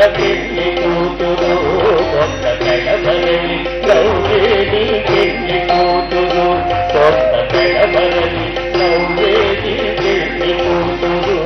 పెళ్లి కూతురు కొత్త పెడబరలి నవ్వేది పెళ్లి కూతురు కొత్త పెడబరలి నవ్వేది పెళ్లి కూతురు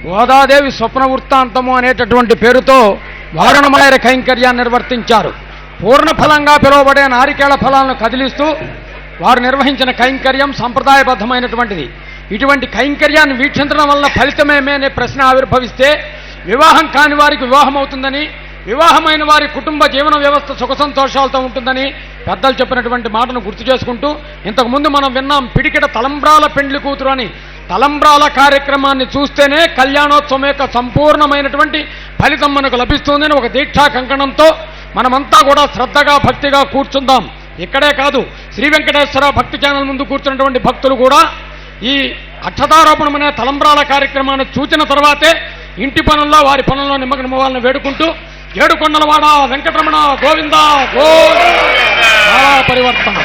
గోదాదేవి స్వప్న వృత్తాంతము అనేటటువంటి పేరుతో వారణమాయర కైంకర్యాన్ని నిర్వర్తించారు. పూర్ణఫలంగా పిలువబడే నారికేళ ఫలాలను కదిలిస్తూ వారు నిర్వహించిన కైంకర్యం సంప్రదాయబద్ధమైనటువంటిది. ఇటువంటి కైంకర్యాన్ని వీక్షించడం వల్ల ఫలితమేమే అనే ప్రశ్న ఆవిర్భవిస్తే వివాహం కాని వారికి వివాహం అవుతుందని, వివాహమైన వారి కుటుంబ జీవన వ్యవస్థ సుఖ సంతోషాలతో ఉంటుందని పెద్దలు చెప్పినటువంటి మాటను గుర్తు చేసుకుంటూ, ఇంతకుముందు మనం విన్నాం పిడికిట తలంబ్రాల పెండ్లి కూతురు అని. తలంబ్రాల కార్యక్రమాన్ని చూస్తేనే కళ్యాణోత్సవం యొక్క సంపూర్ణమైనటువంటి ఫలితం మనకు లభిస్తుందని ఒక దీక్షా కంకణంతో మనమంతా కూడా శ్రద్ధగా భక్తిగా కూర్చుందాం. ఇక్కడే కాదు, శ్రీ వెంకటేశ్వర భక్తి ఛానల్ ముందు కూర్చున్నటువంటి భక్తులు కూడా ఈ అక్షతారోపణం అనే తలంబ్రాల కార్యక్రమాన్ని చూచిన తర్వాతే ఇంటి పనుల్లో వారి పనుల్లో నిమగ్నమవ్వాలని వేడుకుంటూ, ఏడుకొండలవాడ వెంకటరమణ గోవింద పరివర్తన.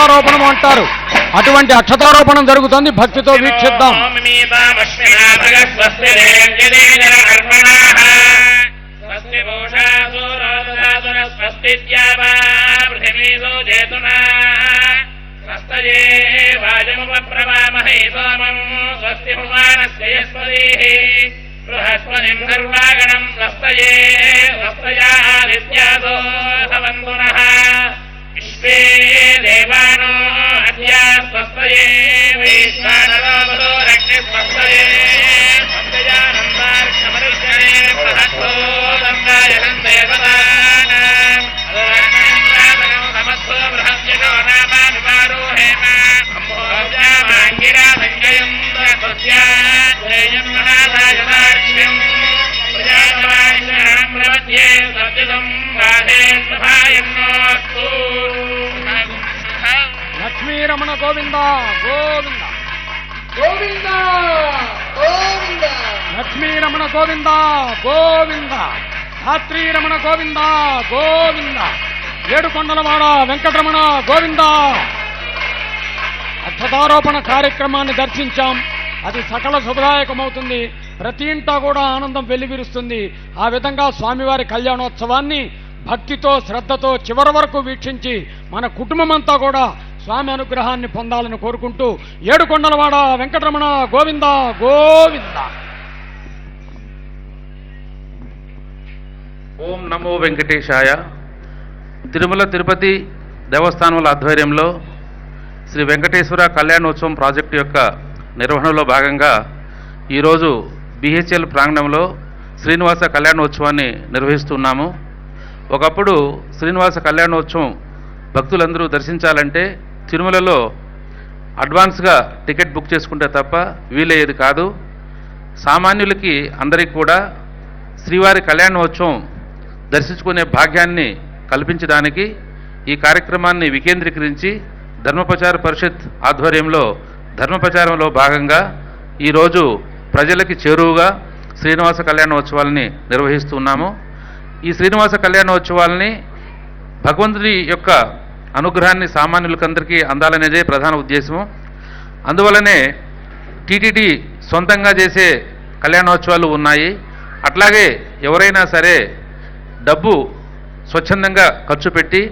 అక్షతారోపణం అంటారు. అటువంటి అక్షతారోపణం జరుగుతుంది. భక్తితో వీక్షిద్దాం. బృహస్పతిం సర్వాగణం స్వస్తయే స్వస్తయాదిత్యాదో భవంతునః విశ్వే దేవానో అద్య స్వస్తయే వైశ్వానరో వదోరగ్ని స్వస్తయే స్వస్తయానందార్కమరుష్యనే బృహస్పో దండాయనందయ సదాన అదోరణానందాదనం సమస్తో బృహస్యో నామానుమారోహేమ అంబోజామాంగిరా సంజయం స్వస్యాధ్యేయం మహారాజదార్క్ష్యం ప్రజాతవాణిశరణం ప్రపద్యే సత్యసం వాదే సహాయన్నోస్తు. లక్ష్మీరమణ గోవింద గోవింద గోవింద గోవింద లక్ష్మీరమణ గోవింద గోవింద ధాత్రీరమణ గోవింద గోవింద ఏడుకొండలవాడ వెంకటరమణ గోవింద. అక్షతారోపణ కార్యక్రమాన్ని దర్శించాం. అది సకల శుభదాయకమవుతుంది. ప్రతి ఇంటా కూడా ఆనందం వెల్లివిరుస్తుంది. ఆ విధంగా స్వామివారి కళ్యాణోత్సవాన్ని భక్తితో శ్రద్ధతో చివరి వరకు వీక్షించి మన కుటుంబమంతా కూడా స్వామి అనుగ్రహాన్ని పొందాలని కోరుకుంటూ ఏడుకొండలవాడ వెంకటరమణ గోవింద గోవింద. ఓం నమో వెంకటేశాయ. తిరుమల తిరుపతి దేవస్థానముల ఆధ్వర్యంలో శ్రీ వెంకటేశ్వర కళ్యాణోత్సవం ప్రాజెక్టు యొక్క నిర్వహణలో భాగంగా ఈరోజు బిహెచ్ఎల్ ప్రాంగణంలో శ్రీనివాస కళ్యాణోత్సవాన్ని నిర్వహిస్తున్నాము. ఒకప్పుడు శ్రీనివాస కళ్యాణోత్సవం భక్తులందరూ దర్శించాలంటే తిరుమలలో అడ్వాన్స్గా టికెట్ బుక్ చేసుకుంటే తప్ప వీలయ్యేది కాదు. సామాన్యులకి అందరికీ కూడా శ్రీవారి కళ్యాణోత్సవం దర్శించుకునే భాగ్యాన్ని కల్పించడానికి ఈ కార్యక్రమాన్ని వికేంద్రీకరించి ధర్మప్రచార పరిషత్ ఆధ్వర్యంలో ధర్మప్రచారంలో భాగంగా ఈరోజు ప్రజలకి చేరువుగా శ్రీనివాస కళ్యాణోత్సవాలని నిర్వహిస్తున్నాము. ఈ శ్రీనివాస కళ్యాణోత్సవాలని భగవంతుడి యొక్క అనుగ్రహాన్ని సామాన్యులకందరికీ అందాలనేదే ప్రధాన ఉద్దేశము. అందువలనే టీటీడీ సొంతంగా చేసే కళ్యాణోత్సవాలు ఉన్నాయి. అట్లాగే ఎవరైనా సరే డబ్బు స్వచ్ఛందంగా ఖర్చు పెట్టి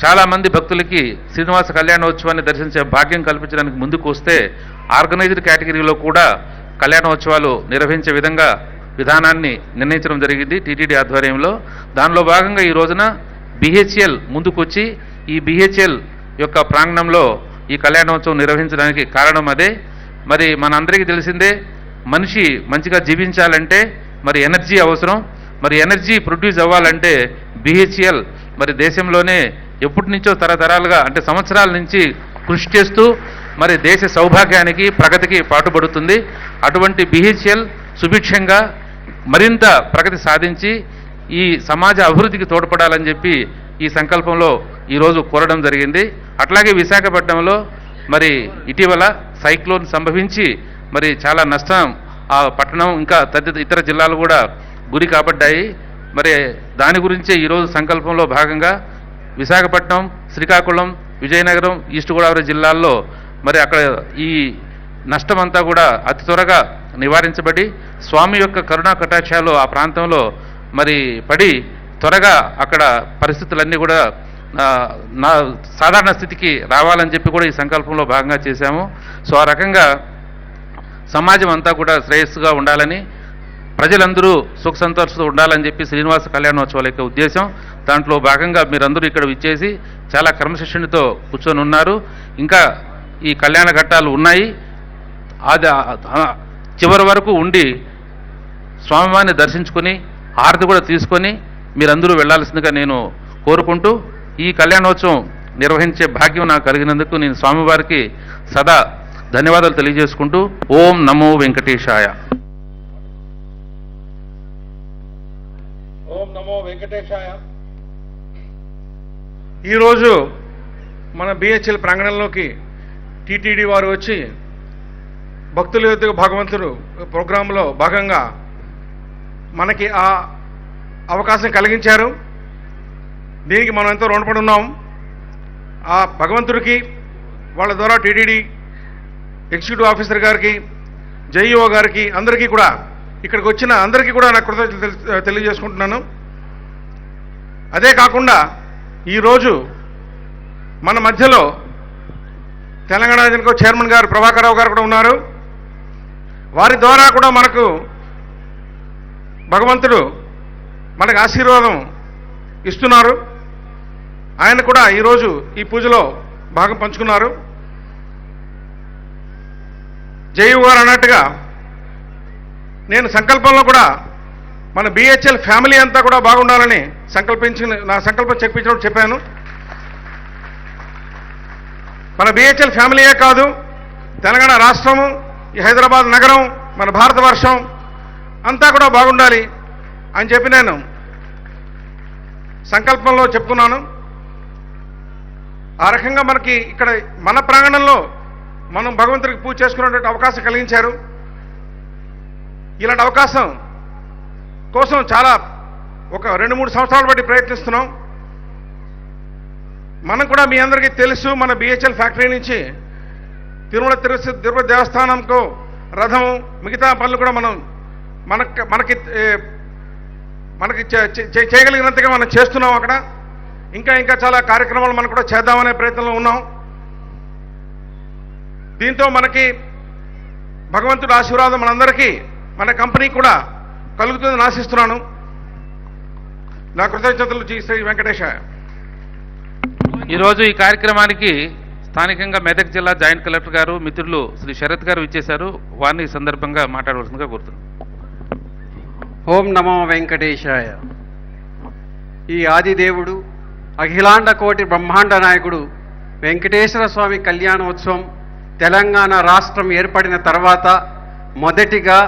చాలామంది భక్తులకి శ్రీనివాస కళ్యాణోత్సవాన్ని దర్శించే భాగ్యం కల్పించడానికి ముందుకు వస్తే ఆర్గనైజ్డ్ కేటగిరీలో కూడా కళ్యాణోత్సవాలు నిర్వహించే విధంగా విధానాన్ని నిర్ణయించడం జరిగింది టీటీడీ ఆధ్వర్యంలో. దానిలో భాగంగా ఈ రోజున బిహెచ్ఎల్ ముందుకొచ్చి ఈ బిహెచ్ఎల్ యొక్క ప్రాంగణంలో ఈ కళ్యాణోత్సవం నిర్వహించడానికి కారణం అదే. మరి మనందరికీ తెలిసిందే, మనిషి మంచిగా జీవించాలంటే మరి ఎనర్జీ అవసరం. మరి ఎనర్జీ ప్రొడ్యూస్ అవ్వాలంటే బిహెచ్ఎల్ మరి దేశంలోనే ఎప్పటి నుంచో తరతరాలుగా అంటే సంవత్సరాల నుంచి కృషి చేస్తూ మరి దేశ సౌభాగ్యానికి ప్రగతికి పాటుపడుతుంది. అటువంటి బిహెచ్ఎల్ సుభిక్షంగా మరింత ప్రగతి సాధించి ఈ సమాజ అభివృద్ధికి తోడ్పడాలని చెప్పి ఈ సంకల్పంలో ఈరోజు కోరడం జరిగింది. అట్లాగే విశాఖపట్నంలో మరి ఇటీవల సైక్లోన్ సంభవించి మరి చాలా నష్టం ఆ పట్టణం ఇంకా తదితర ఇతర జిల్లాలు కూడా గురి కాబడ్డాయి. మరి దాని గురించే ఈరోజు సంకల్పంలో భాగంగా విశాఖపట్నం, శ్రీకాకుళం, విజయనగరం, ఈస్ట్ గోదావరి జిల్లాల్లో మరి అక్కడ ఈ నష్టమంతా కూడా అతి త్వరగా నివారించబడి స్వామి యొక్క కరుణా కటాక్షాలు ఆ ప్రాంతంలో మరి పడి త్వరగా అక్కడ పరిస్థితులన్నీ కూడా సాధారణ స్థితికి రావాలని చెప్పి కూడా ఈ సంకల్పంలో భాగంగా చేశాము. సో ఆ రకంగా సమాజం అంతా కూడా శ్రేయస్సుగా ఉండాలని, ప్రజలందరూ సుఖ సంతోషంతో ఉండాలని చెప్పి శ్రీనివాస కళ్యాణోత్సవాల యొక్క ఉద్దేశం. దాంట్లో భాగంగా మీరందరూ ఇక్కడ విచ్చేసి చాలా క్రమశిక్షణతో కూర్చొని ఉన్నారు. ఇంకా ఈ కళ్యాణ ఘట్టాలు ఉన్నాయి. అది చివరి వరకు ఉండి స్వామివారిని దర్శించుకొని హారతి కూడా తీసుకొని మీరందరూ వెళ్లాల్సిందిగా నేను కోరుకుంటూ ఈ కళ్యాణోత్సవం నిర్వహించే భాగ్యం నాకు కలిగినందుకు నేను స్వామివారికి సదా ధన్యవాదాలు తెలియజేసుకుంటూ ఓం నమో వెంకటేశాయ. ఓం నమో వెంకటేశాయ. ఈరోజు మన బిహెచ్ఎల్ ప్రాంగణంలోకి టీటీడీ వారు వచ్చి భక్తుల యొక్క భగవంతుడు ప్రోగ్రాంలో భాగంగా మనకి ఆ అవకాశం కలిగించారు. దీనికి మనం ఎంతో రుణపడి ఉన్నాం. ఆ భగవంతుడికి, వాళ్ళ ద్వారా టీటీడీ ఎగ్జిక్యూటివ్ ఆఫీసర్ గారికి, జేఈఓ గారికి, అందరికీ కూడా, ఇక్కడికి వచ్చిన అందరికీ కూడా నా కృతజ్ఞతలు తెలియజేసుకుంటున్నాను. అదే కాకుండా ఈరోజు మన మధ్యలో తెలంగాణ జనకో చైర్మన్ గారు ప్రభాకర్ రావు గారు కూడా ఉన్నారు. వారి ద్వారా కూడా మనకు భగవంతుడు మనకు ఆశీర్వాదం ఇస్తున్నారు. ఆయన కూడా ఈరోజు ఈ పూజలో భాగం పంచుకున్నారు. జయు గారు అన్నట్టుగా నేను సంకల్పంలో కూడా మన బిహెచ్ఎల్ ఫ్యామిలీ అంతా కూడా బాగుండాలని నా సంకల్పం చెప్పించినప్పుడు చెప్పాను. మన బిహెచ్ఎల్ ఫ్యామిలీయే కాదు, తెలంగాణ రాష్ట్రము, ఈ హైదరాబాద్ నగరం, మన భారతవర్షం అంతా కూడా బాగుండాలి అని చెప్పి నేను సంకల్పంలో చెప్పుకున్నాను. ఆ రకంగా మనకి ఇక్కడ మన ప్రాంగణంలో మనం భగవంతుడికి పూజ చేసుకునేటువంటి అవకాశం కలిగించారు. ఇలాంటి అవకాశం కోసం చాలా ఒక 2-3 సంవత్సరాలు బట్టి ప్రయత్నిస్తున్నాం. మనం కూడా మీ అందరికీ తెలుసు, మన బిహెచ్ఎల్ ఫ్యాక్టరీ నుంచి తిరుపతి దేవస్థానంకు రథం, మిగతా పనులు కూడా మనకి చేయగలిగినంతగా మనం చేస్తున్నాం. అక్కడ ఇంకా చాలా కార్యక్రమాలు మనం కూడా చేద్దామనే ప్రయత్నంలో ఉన్నాం. దీంతో మనకి భగవంతుడి ఆశీర్వాదం మనందరికీ, మన కంపెనీ కూడా కలుగుతుందని ఆశిస్తున్నాను. నా కృతజ్ఞతలు శ్రీ వెంకటేశాయ. ఈరోజు ఈ కార్యక్రమానికి స్థానికంగా మెదక్ జిల్లా జాయింట్ కలెక్టర్ గారు, మిత్రులు శ్రీ శరత్ గారు ఇచ్చేశారు. వారిని ఈ సందర్భంగా మాట్లాడవలసిందిగా కోరుతున్నాను. ఓం నమో వెంకటేశాయ. ఈ ఆదిదేవుడు, అఖిలాండ కోటి బ్రహ్మాండ నాయకుడు వెంకటేశ్వర స్వామి కళ్యాణోత్సవం తెలంగాణ రాష్ట్రం ఏర్పడిన తర్వాత మొదటిగా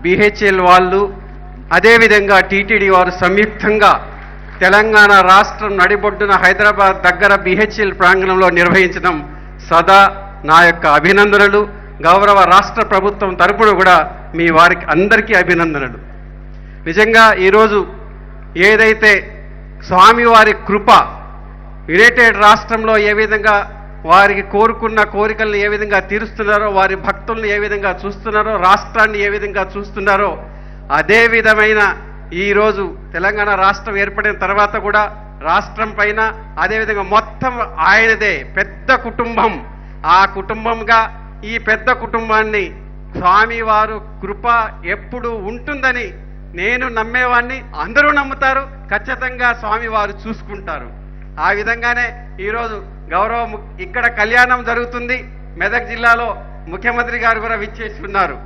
బిహెచ్ఎల్ వాళ్ళు, అదేవిధంగా టీటీడీ వారు సంయుక్తంగా తెలంగాణ రాష్ట్రం నడిబొడ్డున హైదరాబాద్ దగ్గర బిహెచ్ఎల్ ప్రాంగణంలో నిర్వహించడం సదా నా యొక్క అభినందనలు. గౌరవ రాష్ట్ర ప్రభుత్వం తరపున కూడా మీ వారికి అందరికీ అభినందనలు. నిజంగా ఈరోజు ఏదైతే స్వామివారి కృప యునైటెడ్ రాష్ట్రంలో ఏ విధంగా వారికి కోరుకున్న కోరికలను ఏ విధంగా తీరుస్తున్నారో, వారి భక్తులను ఏ విధంగా చూస్తున్నారో, రాష్ట్రాన్ని ఏ విధంగా చూస్తున్నారో, అదే విధమైన ఈరోజు తెలంగాణ రాష్ట్రం ఏర్పడిన తర్వాత కూడా రాష్ట్రం పైన అదేవిధంగా మొత్తం ఆయనదే పెద్ద కుటుంబం. ఆ కుటుంబంగా ఈ పెద్ద కుటుంబాన్ని స్వామివారు కృప ఎప్పుడు ఉంటుందని నేను నమ్మేవాడిని, అందరూ నమ్ముతారు. ఖచ్చితంగా స్వామివారు చూసుకుంటారు. ఆ విధంగానే ఈరోజు ఇక్కడ కళ్యాణం జరుగుతుంది. మెదక్ జిల్లాలో ముఖ్యమంత్రి గారు కూడా విచ్చేసి ఉన్నారు.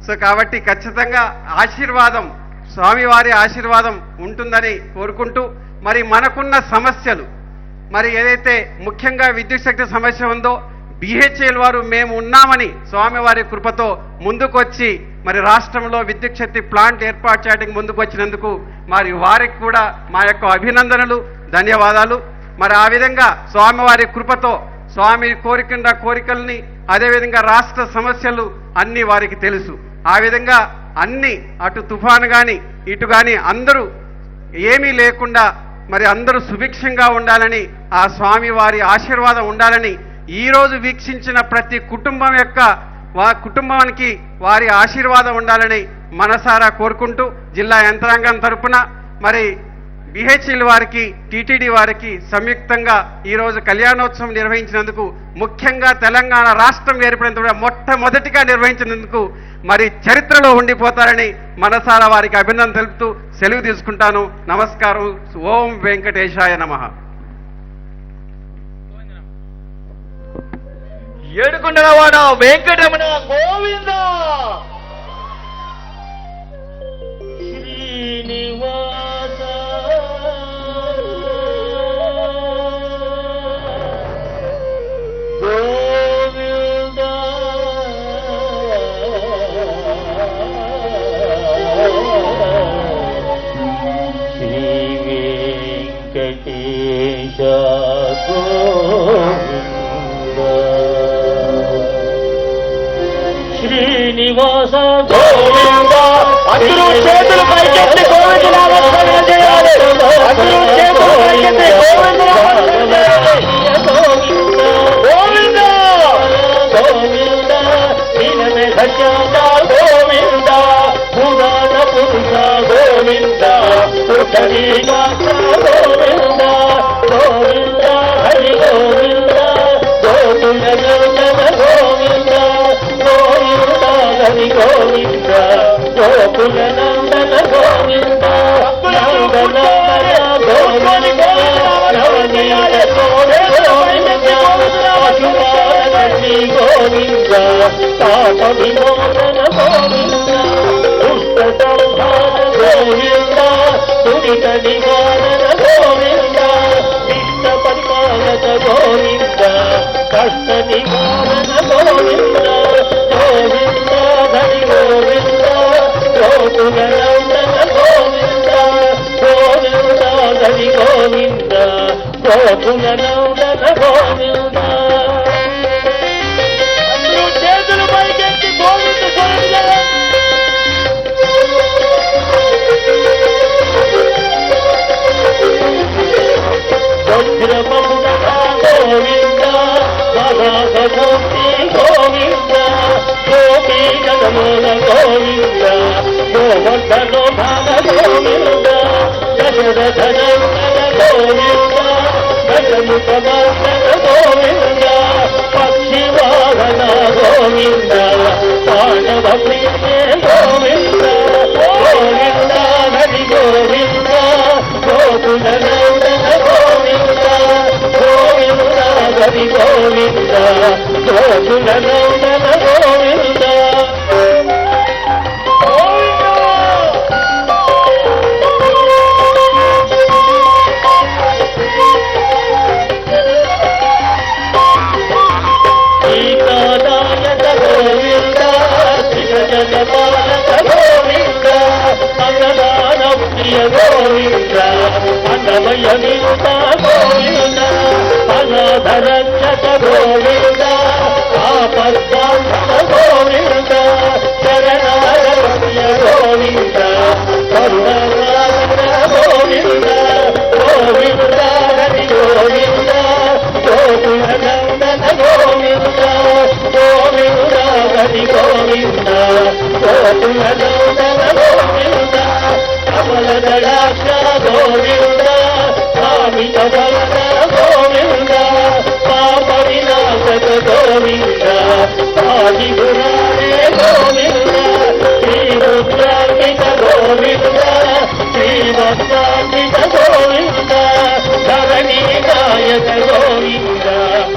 సో కాబట్టి ఖచ్చితంగా ఆశీర్వాదం, స్వామివారి ఆశీర్వాదం ఉంటుందని కోరుకుంటూ, మరి మనకున్న సమస్యలు, మరి ఏదైతే ముఖ్యంగా విద్యుత్ శక్తి సమస్య ఉందో, బిహెచ్ఎల్ వారు మేము ఉన్నామని స్వామివారి కృపతో ముందుకొచ్చి మరి రాష్ట్రంలో విద్యుత్ శక్తి ప్లాంట్ ఏర్పాటు చేయడానికి ముందుకు వచ్చినందుకు మరి వారికి కూడా మా యొక్క అభినందనలు, ధన్యవాదాలు. మరి ఆ విధంగా స్వామివారి కృపతో స్వామి కోరికిన కోరికల్ని, అదేవిధంగా రాష్ట్ర సమస్యలు అన్నీ వారికి తెలుసు. ఆ విధంగా అన్ని అటు తుఫాను కానీ ఇటు కానీ అందరూ ఏమీ లేకుండా మరి అందరూ సుభిక్షంగా ఉండాలని, ఆ స్వామి వారి ఆశీర్వాదం ఉండాలని, ఈరోజు వీక్షించిన ప్రతి కుటుంబం యొక్క కుటుంబానికి వారి ఆశీర్వాదం ఉండాలని మనసారా కోరుకుంటూ, జిల్లా యంత్రాంగం తరపున మరి బిహెచ్ఎల్ వారికి, టీటీడీ వారికి సంయుక్తంగా ఈరోజు కళ్యాణోత్సవం నిర్వహించినందుకు, ముఖ్యంగా తెలంగాణ రాష్ట్రం ఏర్పడిన మొట్టమొదటిగా నిర్వహించినందుకు మరి చరిత్రలో ఉండిపోతారని మనసారా వారికి అభినందన తెలుపుతూ సెలవు తీసుకుంటాను. నమస్కారం. ఓం వెంకటేశాయ నమః. ఏడుకొండలవాడ వెంకటరమణ గోవింద. శ్రీనివాస గోవింద. శ్రీ వెంకటేశ గోవింద. శ్రీనివాస గోవింద. అందరూ చేతులు పైకెత్తి గోవింద నామస్మరణ చేయాలి. అందరూ చేతులు పైకెత్తి గోవింద నామస్మరణ చేయాలి. గోవింద సత్యంద గోవింద పురాణ పురుష గోవింద పుట్టరీగాక గోవింద గోవింద హరి గోవింద గోకుల నందన గోవింద గోవింద హరి గోవింద గోకుల నందన గోవింద నందన గోవింద నవనీత గోవింద గోవింద పాప విమోచన గోవింద దుష్ట సంహార గోవింద దురిత నివారణ గోవింద ఇష్ట పరిపాలక గోవింద కష్ట నివారణ గోవింద గోవింద హరి గోవింద గోకుల నందన గోవింద గోవింద హరి గోవింద గోకుల నందన గోవింద చేతులు పైకెత్తి గోవింద వజ్రమమున గోవింద మహాసమూర్తి గోవింద గోపీ జగమూల గోవింద గోవర్ధనో భాగ గోవింద దశరథనందన గోవింద దశముఖమర్దన గోవింద పక్షివాహన గోవింద పాండవ ప్రియ గోవింద గోవింద హరి గోవింద గోకుల నందన గోవింద గోవింద హరి గోవింద గోకుల నందన గోవింద పాలక గోవింద అన్నదాన ప్రియ గోవింద అన్నమయ వినుత గోవింద అనాథరక్షక గోవింద ఆపద్బాంధవ గోవింద శరణాయ ప్రియ గోవింద కరుణాకర గోవింద గోవింద హరి గోవింద గోకుల నందన గోవింద గోవింద హరి గోవింద గోకుల నందన గోవింద కమల దళాక్ష గోవింద కామిత వరద గోవింద పాప వినాశక గోవింద పాది గురారే గోవింద శ్రీరుద్రార్పిత గోవింద శ్రీవత్సార్పిత గోవింద ధరణి నాయక గోవింద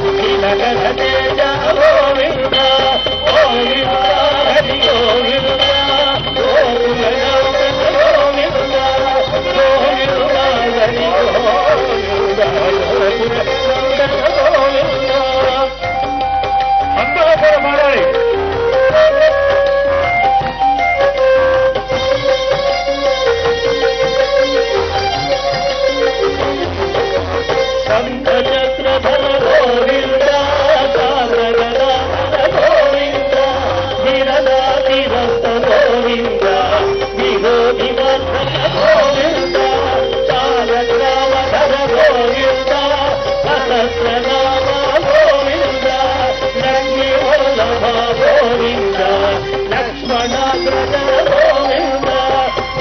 శ్రీనగర తేజ గోవింద గోవింద హరి గోవింద గోకుల నందన గోవింద గోవింద హరి గోవింద గోకుల నందన గోవింద అందరూ కూడా మారాలి. చక్రధర గోవింద సాగరనాథ గోవింద గిరదాతిరస్త గోవింద విరోధి వర్ధన గోవింద సాగరావధర గోవింద సహస్రనామ గోవింద లక్ష్మీ వల్లభ గోవింద లక్ష్మణాగ్రజ గోవింద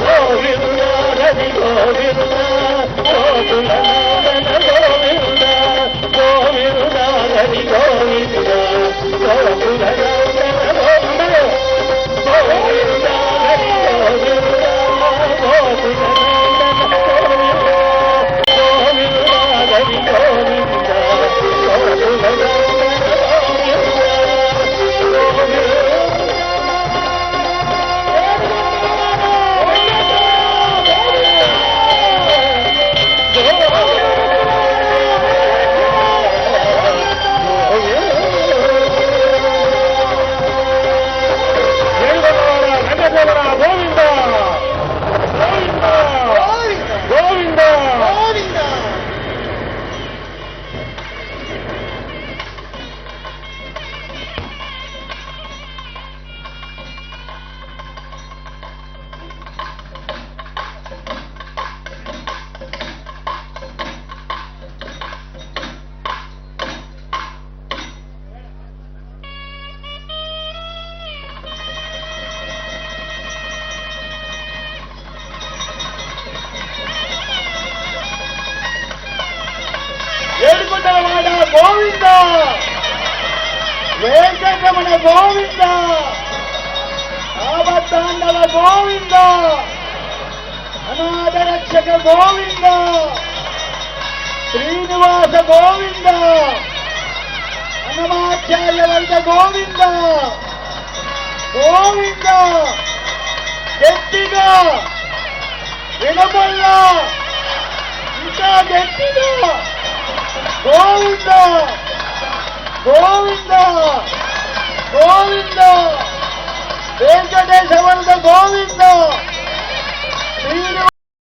గోవింద హరి గోవింద గోకుల నందన గోవింద గోవింద హరి గోవింద గోకుల నందన గోవింద గోవింద హరి గోవింద గోకుల నందన గోవింద గోవింద హరి గోవింద గోకుల నందన గోవింద గోవింద వెంకటరమణ గోవింద ఆపత్తాండవ గోవింద అనాథ రక్షక గోవింద శ్రీనివాస గోవింద అన్నమాచార్య వర్గ గోవింద గోవింద గట్టిగా వినపల్లా ఇంకా గట్టిగా గోవింద గోవింద గోవింద వెంకటేశ్వర గోవింద